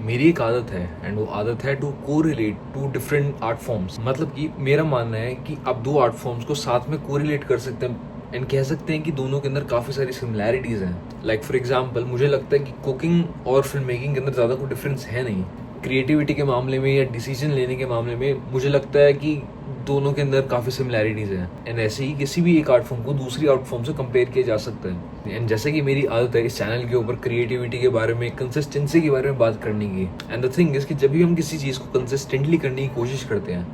मेरी एक आदत है एंड वो आदत है to correlate to different art forms. मतलब कि मेरा मानना है कि आप दो आर्ट फॉर्म्स को साथ में कोरिलेट कर सकते हैं एंड कह सकते हैं कि दोनों के अंदर काफ़ी सारी सिमिलैरिटीज़ हैं। लाइक फॉर एग्जांपल मुझे लगता है कि कुकिंग और फिल्म मेकिंग के अंदर ज़्यादा कोई डिफरेंस है नहीं। क्रिएटिविटी के मामले में या डिसीजन लेने के मामले में मुझे लगता है कि दोनों के अंदर काफ़ी सिमिलैरिटीज़ हैं एंड ऐसे ही किसी भी एक आर्ट फॉर्म को दूसरी आर्ट फॉर्म से कंपेयर किया जा सकता है। एंड जैसे कि मेरी आदत है इस चैनल के ऊपर क्रिएटिविटी के बारे में, कंसिस्टेंसी के बारे में बात करने की। एंड द थिंग इज कि जब भी हम किसी चीज़ को कंसिस्टेंटली करने की कोशिश करते हैं,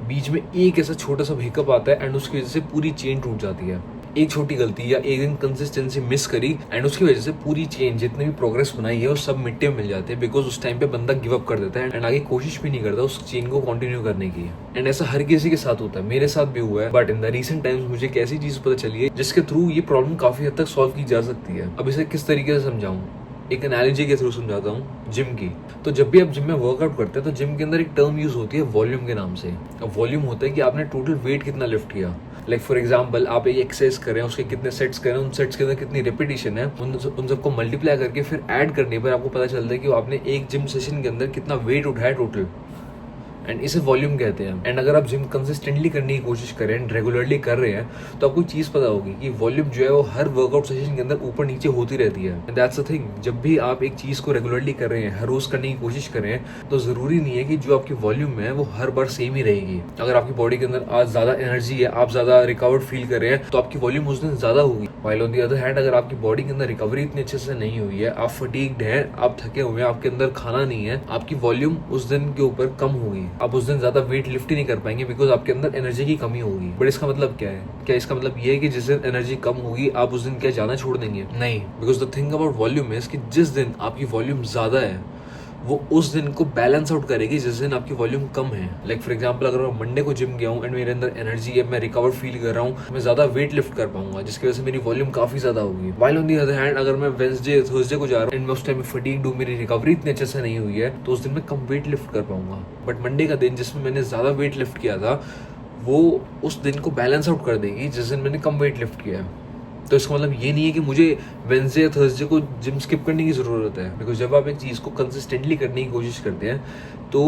बीच में एक ऐसा छोटा सा हिकअप आता है एंड उसकी वजह से पूरी चेन टूट जाती है। एक छोटी गलती या एक दिन कंसिस्टेंसी मिस करी एंड उसकी वजह से पूरी चेन जितने भी प्रोग्रेस बनाई है वो सब मिट्टी में मिल जाते हैं, बिकॉज उस टाइम पे बंदा गिव अप कर देता है एंड आगे कोशिश भी नहीं करता उस चेन को कंटिन्यू करने की। एंड ऐसा हर किसी के साथ होता है, मेरे साथ भी हुआ है। But in the recent times मुझे एक ऐसी चीज पता चली है जिसके थ्रू ये प्रॉब्लम काफी हद तक सॉल्व की जा सकती है। अब इसे किस तरीके से समझाऊं, एक एनालॉजी के थ्रू समझाता हूँ, जिम की। तो जब भी आप जिम में वर्कआउट करते हैं तो जिम के अंदर एक टर्म यूज होती है वॉल्यूम के नाम से। अब वॉल्यूम होता है कि आपने टोटल वेट कितना लिफ्ट किया। लाइक फॉर एग्जांपल आप एक एक्सरसाइज कर रहे हैं, उसके कितने सेट्स कर रहे हैं, उन सेट्स के अंदर कितनी रिपीटिशन है, उन सबको मल्टीप्लाई करके फिर ऐड करने पर आपको पता चलता है कि आपने एक जिम सेशन के अंदर कितना वेट उठाया टोटल। एंड इसे वॉल्यूम कहते हैं। एंड अगर आप जिम कंसिस्टेंटली करने की कोशिश करें एंड रेगुलरली कर रहे हैं तो आपको चीज़ पता होगी कि वॉल्यूम जो है वो हर वर्कआउट सेशन के अंदर ऊपर नीचे होती रहती है। एंड दैट्स द थिंग, जब भी आप एक चीज़ को रेगुलरली कर रहे हैं, हर रोज करने की कोशिश कर रहे हैं, तो ज़रूरी नहीं है कि जो आपकी वॉल्यूम है वो हर बार सेम ही रहेगी। अगर आपकी बॉडी के अंदर आज ज़्यादा एनर्जी है, आप ज़्यादा रिकवर्ड फील कर रहे हैं, तो आपकी वॉल्यूम उस दिन ज़्यादा होगी। While on the other hand अगर आपकी बॉडी के अंदर रिकवरी इतनी अच्छे से नहीं हुई है, आप फटीग्ड हैं, आप थके हुए हैं, आपके अंदर खाना नहीं है, आपकी वॉल्यूम उस दिन के ऊपर कम होगी। आप उस दिन ज़्यादा वेट लिफ्ट ही नहीं कर पाएंगे बिकॉज आपके अंदर एनर्जी की कमी होगी। बट इसका मतलब क्या है? क्या इसका मतलब ये है कि जिस दिन एनर्जी कम होगी आप उस दिन क्या जाना छोड़ देंगे? नहीं, because the thing about volume is कि जिस दिन आपकी वॉल्यूम ज्यादा है वो उस दिन को बैलेंस आउट करेगी जिस दिन आपकी वॉल्यूम कम है। लाइक फॉर एग्जांपल अगर मैं मंडे को जिम गया हूँ एंड मेरे अंदर एनर्जी है, मैं रिकवर फील कर रहा हूँ, मैं ज्यादा वेट लिफ्ट कर पाऊंगा जिसकी वजह से मेरी वॉल्यूम काफी ज्यादा होगी। While on the other hand अगर मैं वेंसडे थर्सडे को जा रहा हूँ एंड मैं उस टाइम फटीग्ड हूँ, मेरी रिकवरी इतनी अच्छे से नहीं हुई है, तो उस दिन मैं कम वेट लिफ्ट कर पाऊंगा। बट मंडे का दिन जिसमें मैंने ज्यादा वेट लिफ्ट किया था वो उस दिन को बैलेंस आउट कर देगी जिस दिन मैंने कम वेट लिफ्ट किया है। तो इसका मतलब ये नहीं है कि मुझे वेंसडे या थर्सडे को जिम स्किप करने की ज़रूरत है, बिकॉज जब आप एक चीज़ को कंसिस्टेंटली करने की कोशिश करते हैं तो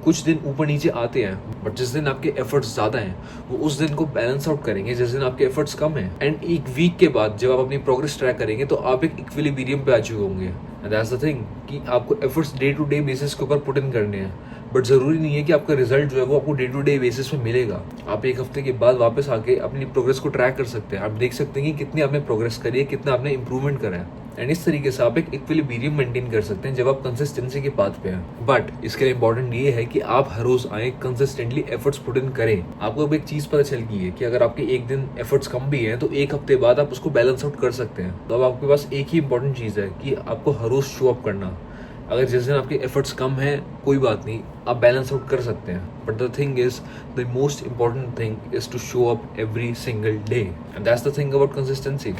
कुछ दिन ऊपर नीचे आते हैं, बट जिस दिन आपके एफर्ट्स ज़्यादा हैं वो उस दिन को बैलेंस आउट करेंगे जिस दिन आपके एफर्ट्स कम हैं। एंड एक वीक के बाद जब आप अपनी प्रोग्रेस ट्रैक करेंगे तो आप एक इक्विलिब्रियम पे आ चुके होंगे। एंड दैट्स द थिंग कि आपको efforts day to day basis के ऊपर पुट इन करने हैं, बट ज़रूरी नहीं है कि आपका रिजल्ट जो है वो आपको डे टू डे बेसिस पे मिलेगा। आप एक हफ्ते के बाद वापस आके अपनी प्रोग्रेस को ट्रैक कर सकते हैं। आप देख सकते हैं कि कितनी आपने प्रोग्रेस करी है, कितना आपने इंप्रूवमेंट करा है। एंड इस तरीके से आप एक इक्विलिब्रियम मेंटेन कर सकते हैं जब आप कंसिस्टेंसी के पाथ पे हैं। बट इसके लिए इंपॉर्टेंट ये है कि आप हर रोज आए, कंसिस्टेंटली एफर्ट्स पुट इन करें। आपको अब एक चीज पता चल गई है कि अगर आपके एक दिन एफर्ट्स कम भी हैं तो एक हफ्ते बाद आप उसको बैलेंस आउट कर सकते हैं। तो अब आपके पास एक ही इंपॉर्टेंट चीज है कि आपको हर रोज शो अप करना। अगर जिस दिन आपके एफर्ट्स कम हैं कोई बात नहीं, आप बैलेंस आउट कर सकते हैं। But the thing is the most important thing is to show up every single day, and that's the thing about consistency.